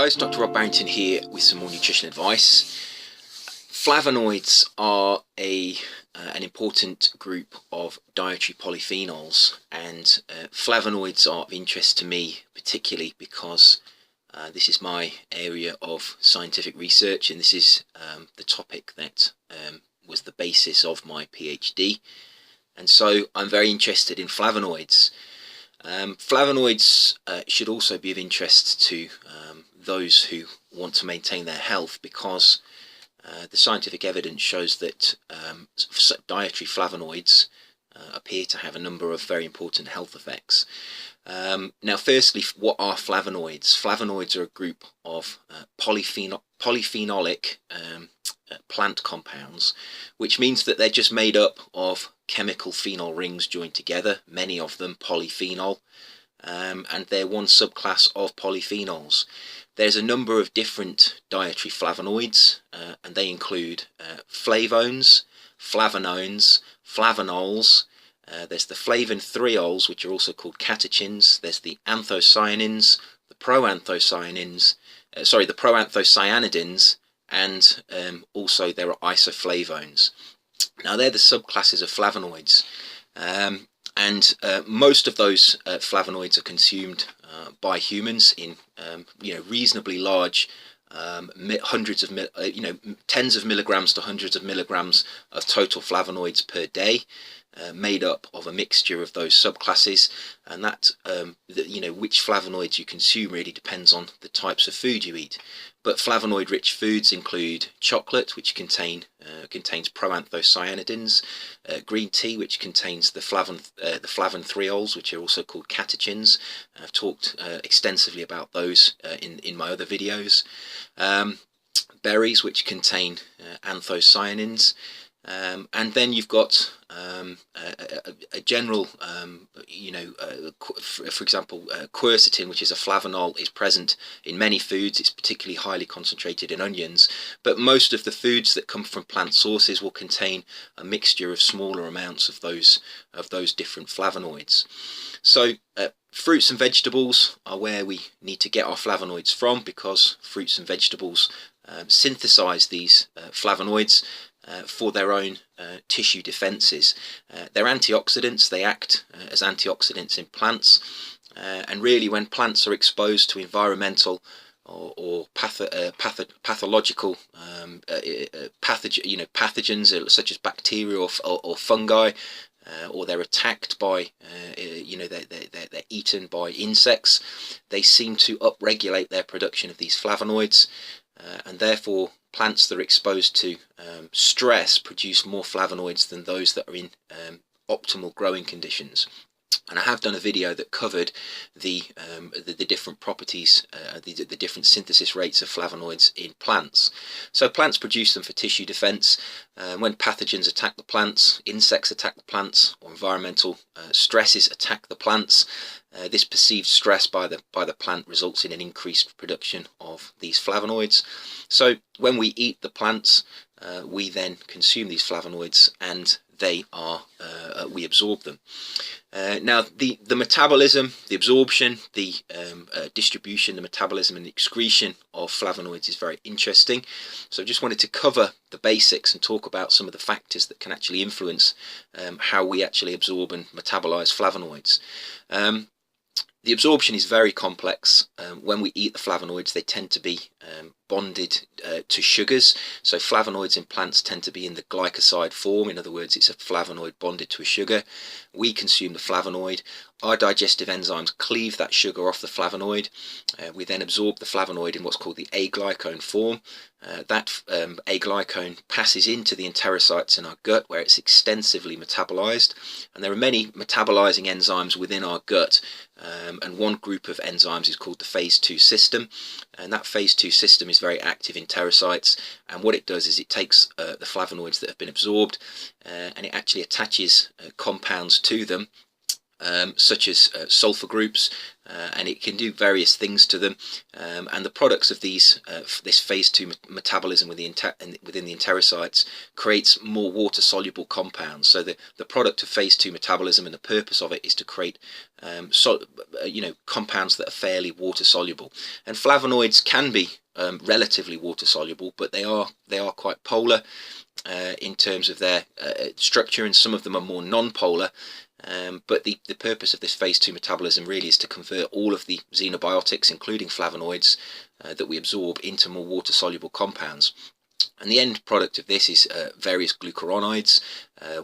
guys, Dr. Rob Barrington here with some more nutrition advice. Flavonoids are an important group of dietary polyphenols, and flavonoids are of interest to me particularly because this is my area of scientific research, and this is the topic that was the basis of my PhD, and so I'm very interested in flavonoids. Flavonoids should also be of interest to those who want to maintain their health, because the scientific evidence shows that dietary flavonoids appear to have a number of very important health effects. Now, firstly, what are flavonoids? Flavonoids are a group of polyphenolic plant compounds, which means that they're just made up of chemical phenol rings joined together, many of them polyphenol, and they're one subclass of polyphenols. There's a number of different dietary flavonoids, and they include flavones, flavonoids, flavonols. There's the flavin-threols, which are also called catechins. There's the anthocyanins, the proanthocyanins, the proanthocyanidins, and also there are isoflavones. Now, they're the subclasses of flavonoids, and most of those flavonoids are consumed by humans in reasonably large tens of milligrams to hundreds of milligrams of total flavonoids per day, made up of a mixture of those subclasses, and that which flavonoids you consume really depends on the types of food you eat. But flavonoid-rich foods include chocolate, which contains proanthocyanidins, green tea, which contains the flavin-threols, which are also called catechins. I've talked extensively about those in my other videos. Berries, which contain anthocyanins. And then you've got a general, for example, quercetin, which is a flavanol, is present in many foods. It's particularly highly concentrated in onions, but most of the foods that come from plant sources will contain a mixture of smaller amounts of those different flavonoids. So fruits and vegetables are where we need to get our flavonoids from, because fruits and vegetables synthesize these flavonoids for their own tissue defenses. They're antioxidants. They act as antioxidants in plants, and really when plants are exposed to environmental or pathological pathogens such as bacteria or fungi, or they're attacked by they're eaten by insects, they seem to upregulate their production of these flavonoids, and therefore plants that are exposed to stress produce more flavonoids than those that are in optimal growing conditions. And I have done a video that covered the different properties, the different synthesis rates of flavonoids in plants. So plants produce them for tissue defense. When pathogens attack the plants, insects attack the plants, or environmental stresses attack the plants, this perceived stress by the plant results in an increased production of these flavonoids. So when we eat the plants, we then consume these flavonoids, and we absorb them. Now, the metabolism, the absorption, the distribution, the metabolism and excretion of flavonoids is very interesting. So I just wanted to cover the basics and talk about some of the factors that can actually influence how we actually absorb and metabolize flavonoids. The absorption is very complex. When we eat the flavonoids, they tend to be bonded to sugars. So flavonoids in plants tend to be in the glycoside form. In other words, it's a flavonoid bonded to a sugar. We consume the flavonoid. Our digestive enzymes cleave that sugar off the flavonoid. We then absorb the flavonoid in what's called the aglycone form. That aglycone passes into the enterocytes in our gut, where it's extensively metabolized. And there are many metabolizing enzymes within our gut. And one group of enzymes is called the phase 2 system, and that phase 2 system is very active in enterocytes, and what it does is it takes the flavonoids that have been absorbed and it actually attaches compounds to them such as sulfur groups, and it can do various things to them. And the products of this phase 2 metabolism within the enterocytes creates more water-soluble compounds. So the product of phase 2 metabolism, and the purpose of it, is to create compounds that are fairly water-soluble. And flavonoids can be relatively water-soluble, but they are quite polar in terms of their structure, and some of them are more non-polar. But the purpose of this phase 2 metabolism really is to convert all of the xenobiotics, including flavonoids, that we absorb, into more water-soluble compounds. And the end product of this is various glucuronides.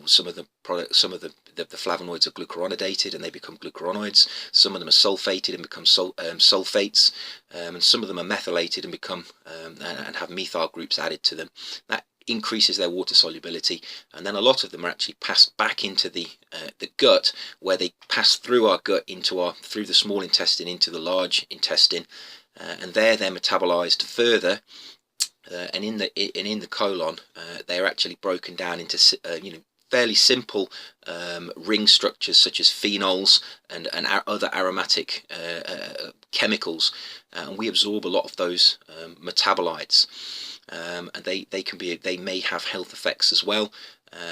Some of the flavonoids are glucuronidated and they become glucuronides. Some of them are sulfated and become sulfates, and some of them are methylated and become and have methyl groups added to them. That increases their water solubility, and then a lot of them are actually passed back into the gut, where they pass through our gut through the small intestine into the large intestine, and there they're metabolized further. And in the colon, they are actually broken down into fairly simple ring structures, such as phenols and other aromatic chemicals, and we absorb a lot of those metabolites, and they may have health effects as well.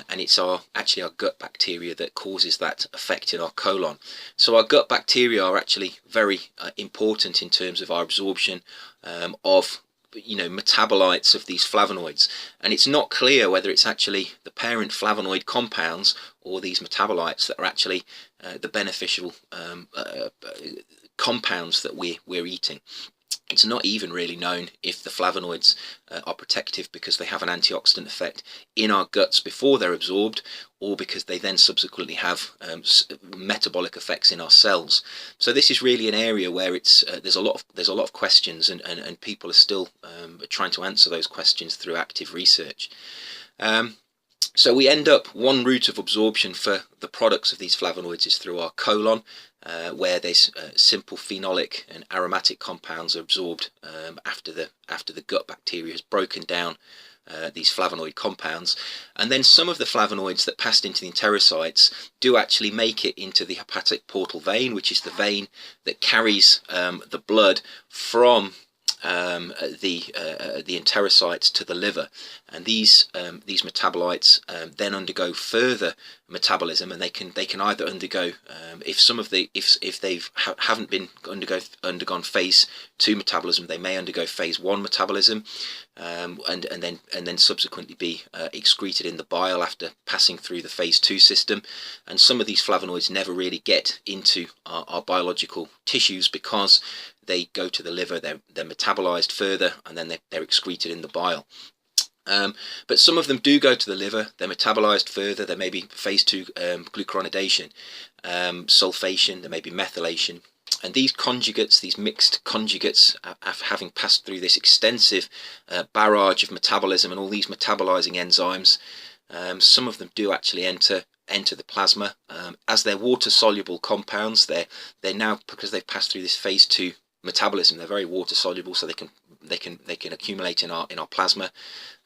And it's actually our gut bacteria that causes that effect in our colon. So our gut bacteria are actually very important in terms of our absorption of metabolites of these flavonoids, and it's not clear whether it's actually the parent flavonoid compounds or these metabolites that are actually the beneficial compounds that we're eating. It's not even really known if the flavonoids are protective because they have an antioxidant effect in our guts before they're absorbed, or because they then subsequently have metabolic effects in our cells. So this is really an area where there's a lot of questions, and people are still trying to answer those questions through active research. So we end up, one route of absorption for the products of these flavonoids is through our colon, where these simple phenolic and aromatic compounds are absorbed after the gut bacteria has broken down these flavonoid compounds. And then some of the flavonoids that passed into the enterocytes do actually make it into the hepatic portal vein, which is the vein that carries the blood from the enterocytes to the liver, and these metabolites then undergo further metabolism, and they can either undergo if they haven't been undergone phase 2 metabolism, they may undergo phase 1 metabolism, and then subsequently be excreted in the bile after passing through the phase 2 system. And some of these flavonoids never really get into our biological tissues because they go to the liver, they're metabolized further, and then they're excreted in the bile. But some of them do go to the liver, they're metabolized further, there may be phase 2 glucuronidation, sulfation, there may be methylation. And these conjugates, these mixed conjugates, having passed through this extensive barrage of metabolism and all these metabolizing enzymes, some of them do actually enter the plasma. As they're water-soluble compounds, they're now, because they've passed through this phase 2 metabolism, they're very water-soluble, so they can accumulate in our plasma.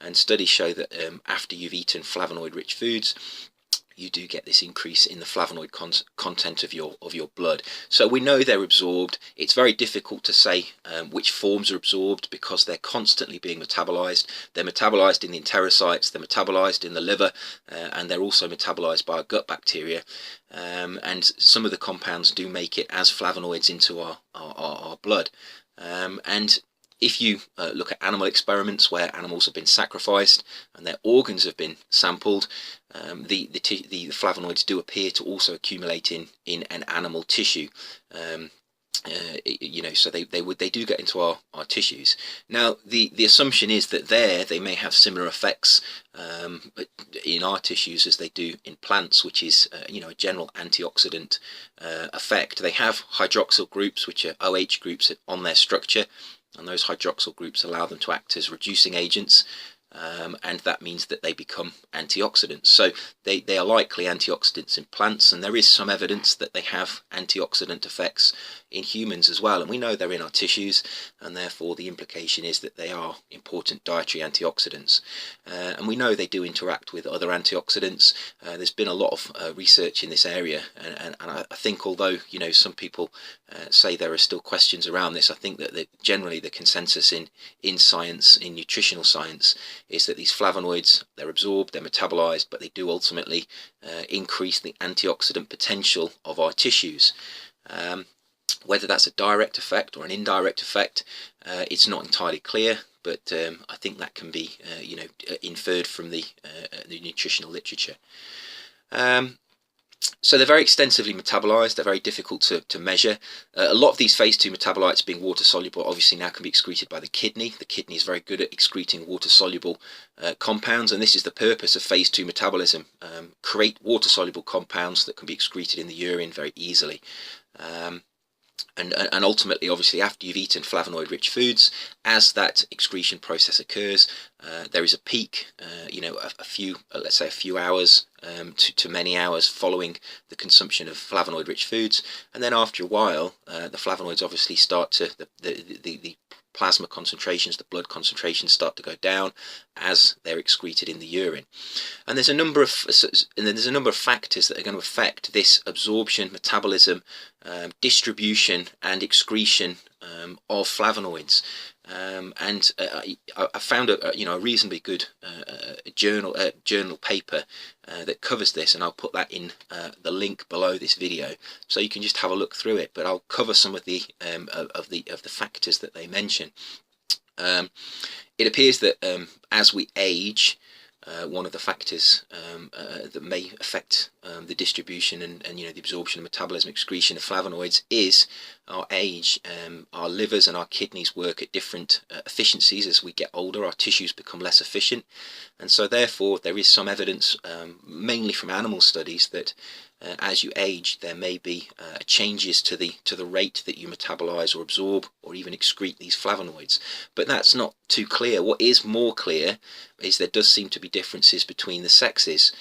And studies show that after you've eaten flavonoid-rich foods, you do get this increase in the flavonoid content of your blood. So we know they're absorbed. It's very difficult to say which forms are absorbed because they're constantly being metabolized. They're metabolized in the enterocytes, they're metabolized in the liver, and they're also metabolized by our gut bacteria. And some of the compounds do make it as flavonoids into our blood. And if you look at animal experiments where animals have been sacrificed and their organs have been sampled, the flavonoids do appear to also accumulate in an animal tissue. So they do get into our tissues. Now the assumption is that they may have similar effects in our tissues as they do in plants, which is a general antioxidant effect. They have hydroxyl groups, which are OH groups on their structure, and those hydroxyl groups allow them to act as reducing agents. and that means that they become antioxidants. So they are likely antioxidants in plants, and there is some evidence that they have antioxidant effects in humans as well, and we know they're in our tissues, and therefore the implication is that they are important dietary antioxidants. And we know they do interact with other antioxidants. There's been a lot of research in this area, and I think although some people say there are still questions around this, I think that generally the consensus in science, in nutritional science, is that these flavonoids, they're absorbed, they're metabolized, but they do ultimately increase the antioxidant potential of our tissues. Whether that's a direct effect or an indirect effect, it's not entirely clear, but I think that can be inferred from the nutritional literature. So they're very extensively metabolized, they're very difficult to measure. A lot of these phase 2 metabolites, being water soluble, obviously now can be excreted by the kidney. The kidney is very good at excreting water soluble compounds, and this is the purpose of phase 2 metabolism: create water soluble compounds that can be excreted in the urine very easily. And ultimately, obviously, after you've eaten flavonoid rich foods, as that excretion process occurs, there is a peak, let's say a few hours to many hours following the consumption of flavonoid rich foods, and then after a while the flavonoids obviously start to, the plasma concentrations, the blood concentrations start to go down as they're excreted in the urine. And there's a number of factors that are going to affect this absorption, metabolism, distribution and excretion of flavonoids. I found a reasonably good journal paper that covers this, and I'll put that in the link below this video, so you can just have a look through it. But I'll cover some of the factors that they mention. It appears that as we age, one of the factors that may affect the distribution and the absorption and metabolism, excretion of flavonoids is our age. Our livers and our kidneys work at different efficiencies. As we get older, our tissues become less efficient, and so therefore there is some evidence, mainly from animal studies, that as you age, there may be changes to the rate that you metabolize or absorb or even excrete these flavonoids. But that's not too clear. What is more clear is there does seem to be differences between the sexes.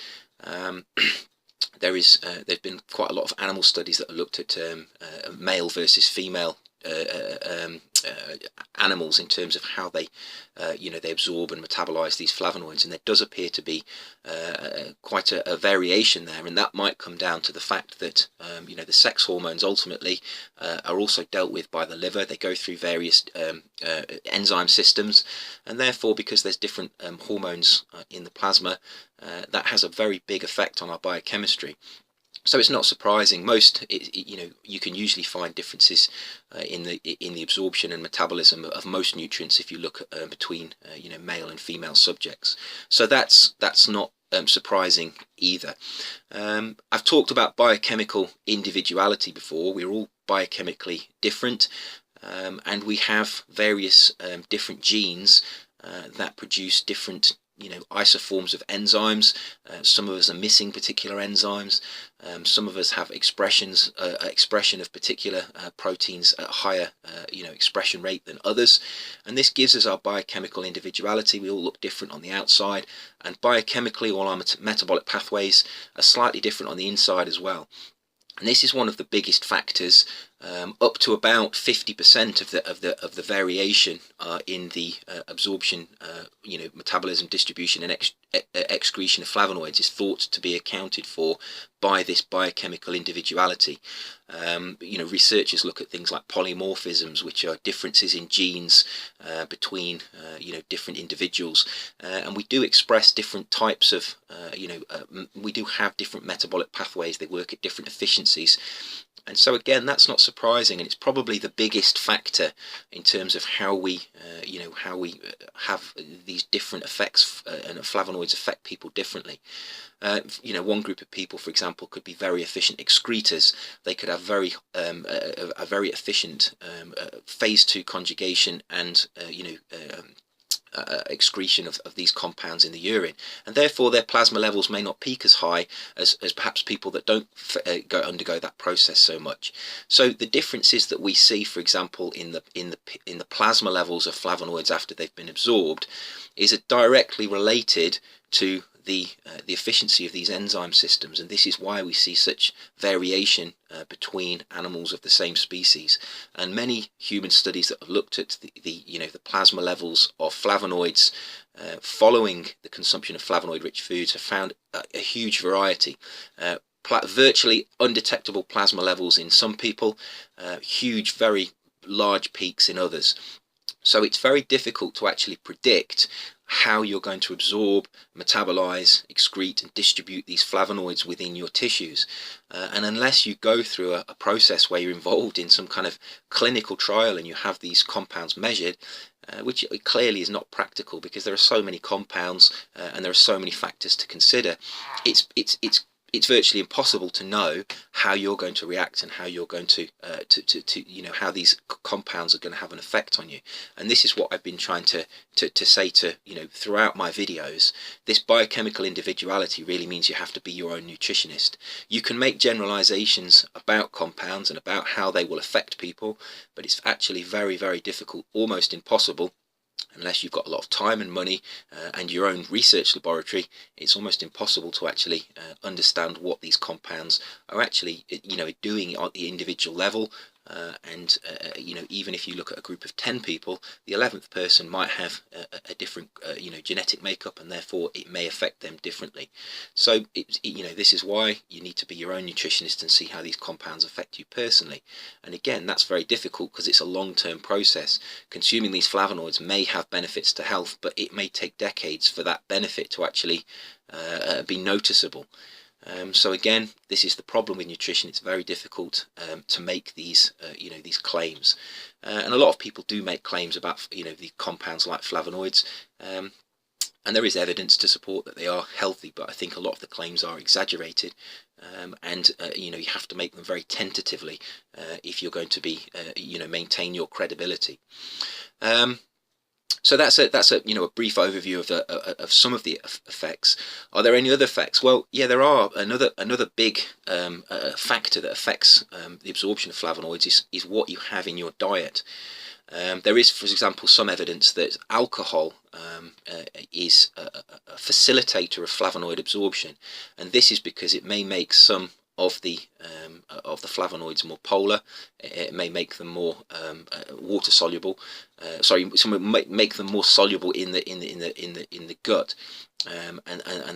There's been quite a lot of animal studies that have looked at male versus female animals in terms of how they absorb and metabolize these flavonoids, and there does appear to be quite a variation there, and that might come down to the fact that the sex hormones ultimately are also dealt with by the liver. They go through various enzyme systems, and therefore, because there's different hormones in the plasma, that has a very big effect on our biochemistry. So it's not surprising. You can usually find differences in the absorption and metabolism of most nutrients if you look at between male and female subjects. So that's not surprising either. I've talked about biochemical individuality before. We're all biochemically different, and we have various different genes that produce different isoforms of enzymes. Some of us are missing particular enzymes. Some of us have expression of particular proteins at a higher expression rate than others, and this gives us our biochemical individuality. We all look different on the outside, and biochemically all our metabolic pathways are slightly different on the inside as well. And this is one of the biggest factors. Up to about 50% of the variation in the absorption, metabolism, distribution, and excretion of flavonoids is thought to be accounted for by this biochemical individuality. Researchers look at things like polymorphisms, which are differences in genes between different individuals, and we do express different types of we do have different metabolic pathways. They work at different efficiencies. And so again, that's not surprising, and it's probably the biggest factor in terms of how we have these different effects, and flavonoids affect people differently. One group of people, for example, could be very efficient excretors. They could have a very efficient phase 2 conjugation and excretion of these compounds in the urine, and therefore their plasma levels may not peak as high as perhaps people that don't undergo that process so much. So the differences that we see, for example, in the plasma levels of flavonoids after they've been absorbed is directly related to the efficiency of these enzyme systems, and this is why we see such variation between animals of the same species. And many human studies that have looked at the plasma levels of flavonoids following the consumption of flavonoid-rich foods have found a huge variety. Virtually undetectable plasma levels in some people, huge, very large peaks in others. So it's very difficult to actually predict how you're going to absorb, metabolize, excrete and distribute these flavonoids within your tissues. And unless you go through a process where you're involved in some kind of clinical trial and you have these compounds measured, which clearly is not practical because there are so many compounds and there are so many factors to consider, it's virtually impossible to know how you're going to react and how you're going to how these compounds are going to have an effect on you. And this is what I've been trying to say to throughout my videos. This biochemical individuality really means you have to be your own nutritionist. You can make generalizations about compounds and about how they will affect people, but it's actually very, very difficult, almost impossible, unless you've got a lot of time and money and your own research laboratory. It's almost impossible to actually understand what these compounds are actually doing at the individual level. Even if you look at a group of 10 people, the 11th person might have a different genetic makeup, and therefore it may affect them differently. So this is why you need to be your own nutritionist and see how these compounds affect you personally. And again, that's very difficult because it's a long-term process. Consuming these flavonoids may have benefits to health, but it may take decades for that benefit to actually be noticeable. So again, this is the problem with nutrition. It's very difficult to make these these claims, and a lot of people do make claims about the compounds like flavonoids, and there is evidence to support that they are healthy, but I think a lot of the claims are exaggerated, and you have to make them very tentatively if you're going to be maintain your credibility. So that's a brief overview of some of the effects. Are there any other effects? Well, yeah, there are. Another big factor that affects the absorption of flavonoids is what you have in your diet. There is, for example, some evidence that alcohol is a facilitator of flavonoid absorption, and this is because it may make some of the flavonoids more polar. It may make them more water soluble. Some might make them more soluble in the gut, and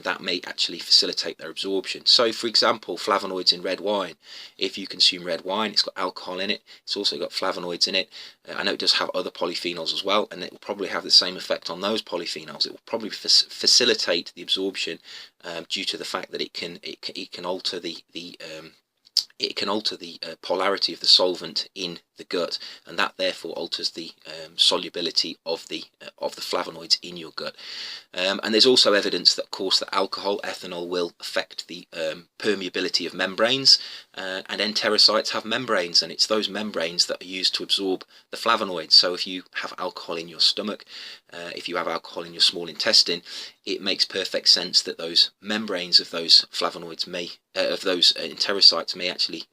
that may actually facilitate their absorption. So, for example, flavonoids in red wine. If you consume red wine, it's got alcohol in it. It's also got flavonoids in it. I know it does have other polyphenols as well, and it will probably have the same effect on those polyphenols. It will probably facilitate the absorption due to the fact that it can alter the polarity of the solvent in the gut, and that therefore alters the solubility of the flavonoids in your gut. And there's also evidence that, of course, that alcohol, ethanol, will affect the permeability of membranes, and enterocytes have membranes, and it's those membranes that are used to absorb the flavonoids. So if you have alcohol in your stomach, if you have alcohol in your small intestine, it makes perfect sense that those membranes of those flavonoids of those enterocytes may actually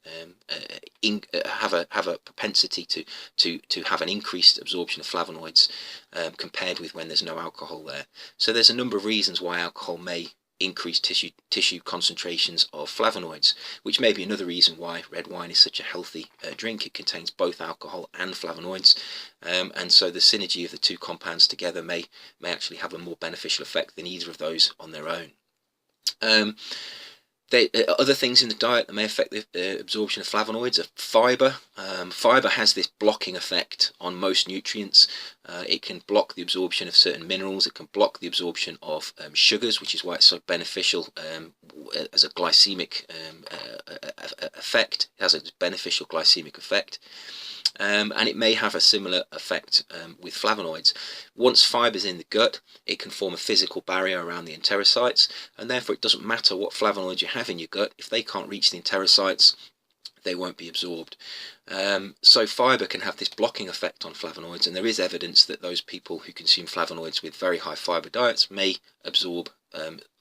have a propensity to have an increased absorption of flavonoids compared with when there's no alcohol there. So there's a number of reasons why alcohol may increase tissue concentrations of flavonoids, which may be another reason why red wine is such a healthy drink. It contains both alcohol and flavonoids, and so the synergy of the two compounds together may actually have a more beneficial effect than either of those on their own. Other things in the diet that may affect the absorption of flavonoids are fibre. Fibre has this blocking effect on most nutrients. It can block the absorption of certain minerals. It can block the absorption of sugars, which is why it's so beneficial as a glycemic effect. It has a beneficial glycemic effect. And it may have a similar effect with flavonoids. Once fibre is in the gut, it can form a physical barrier around the enterocytes, and therefore it doesn't matter what flavonoids you have in your gut. If they can't reach the enterocytes, they won't be absorbed. So fibre can have this blocking effect on flavonoids, and there is evidence that those people who consume flavonoids with very high fibre diets may absorb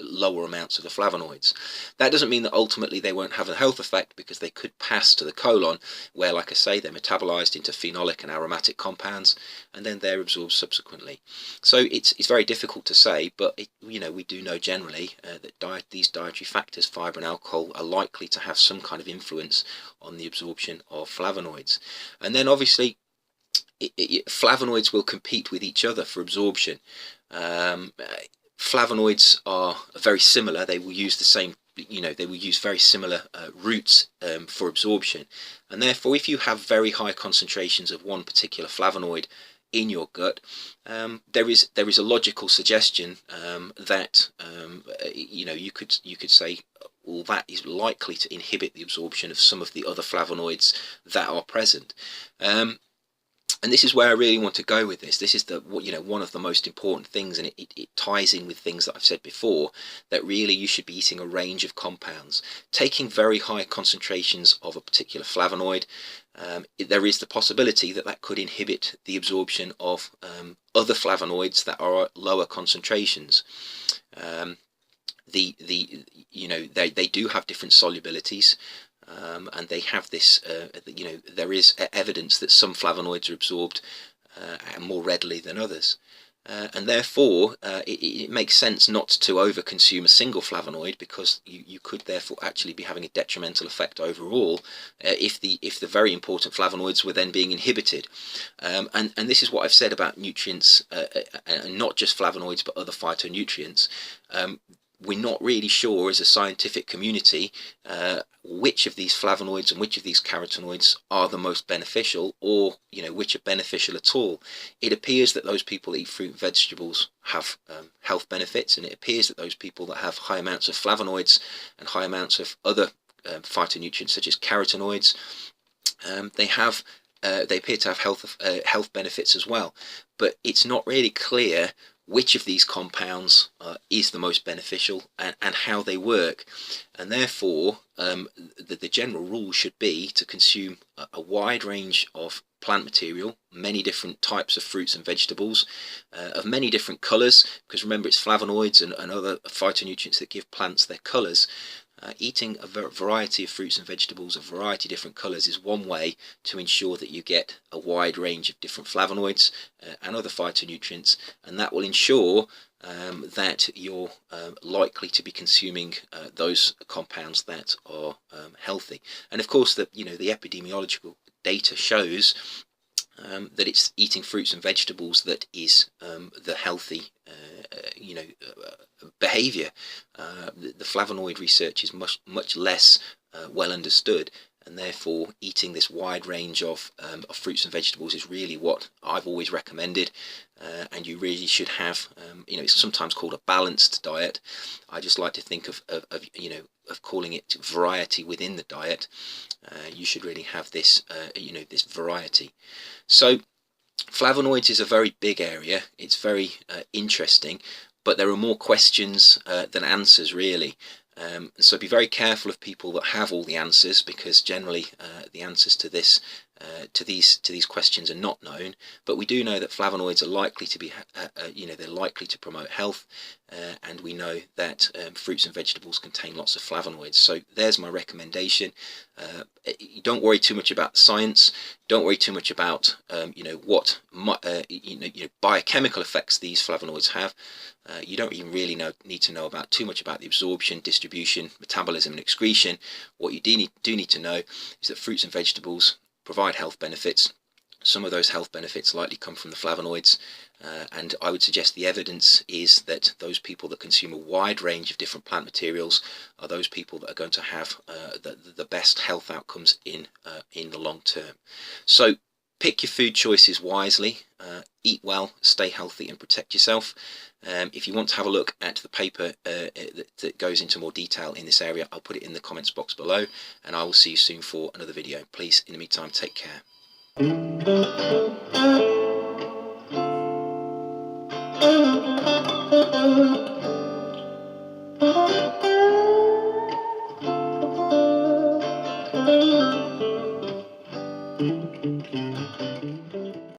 lower amounts of the flavonoids. That doesn't mean that ultimately they won't have a health effect, because they could pass to the colon, where, like I say, they're metabolized into phenolic and aromatic compounds, and then they're absorbed subsequently. So it's very difficult to say, but we do know generally that these dietary factors, fibre and alcohol, are likely to have some kind of influence on the absorption of flavonoids. And then obviously flavonoids will compete with each other for absorption. Flavonoids are very similar. They will use the same, they will use very similar routes for absorption, and therefore if you have very high concentrations of one particular flavonoid in your gut, there is a logical suggestion that you could say, well, that is likely to inhibit the absorption of some of the other flavonoids that are present. And this is where I really want to go with this. This is one of the most important things, and it ties in with things that I've said before, that really you should be eating a range of compounds. Taking very high concentrations of a particular flavonoid, there is the possibility that could inhibit the absorption of other flavonoids that are at lower concentrations. They do have different solubilities. And they have this, there is evidence that some flavonoids are absorbed more readily than others. And therefore, it makes sense not to overconsume a single flavonoid, because you could therefore actually be having a detrimental effect overall if the very important flavonoids were then being inhibited. And this is what I've said about nutrients, and not just flavonoids but other phytonutrients. We're not really sure as a scientific community which of these flavonoids and which of these carotenoids are the most beneficial, or which are beneficial at all. It appears that those people that eat fruit and vegetables have health benefits, and it appears that those people that have high amounts of flavonoids and high amounts of other phytonutrients such as carotenoids, they appear to have health benefits as well. But it's not really clear which of these compounds is the most beneficial, and how they work. And therefore the general rule should be to consume a wide range of plant material, many different types of fruits and vegetables, of many different colours, because remember, it's flavonoids and other phytonutrients that give plants their colours. Eating a variety of fruits and vegetables of variety of different colours is one way to ensure that you get a wide range of different flavonoids and other phytonutrients, and that will ensure that you're likely to be consuming those compounds that are healthy. And of course, the epidemiological data shows that it's eating fruits and vegetables that is the healthy behavior. The flavonoid research is much less well understood, and therefore eating this wide range of fruits and vegetables is really what I've always recommended. And you really should have, it's sometimes called a balanced diet. I just like to think of calling it variety within the diet. You should really have this, this variety. So flavonoids is a very big area. It's very interesting, but there are more questions than answers, really. So be very careful of people that have all the answers, because generally the answers to these questions are not known. But we do know that flavonoids are likely to be, they're likely to promote health, and we know that fruits and vegetables contain lots of flavonoids. So there's my recommendation. Don't worry too much about science. Don't worry too much about what biochemical effects these flavonoids have. You don't even really need to know about too much about the absorption, distribution, metabolism and excretion. What you do need to know is that fruits and vegetables provide health benefits. Some of those health benefits likely come from the flavonoids, and I would suggest the evidence is that those people that consume a wide range of different plant materials are those people that are going to have the best health outcomes in the long term. So pick your food choices wisely, eat well, stay healthy and protect yourself. If you want to have a look at the paper that goes into more detail in this area, I'll put it in the comments box below, and I will see you soon for another video. Please, in the meantime, take care.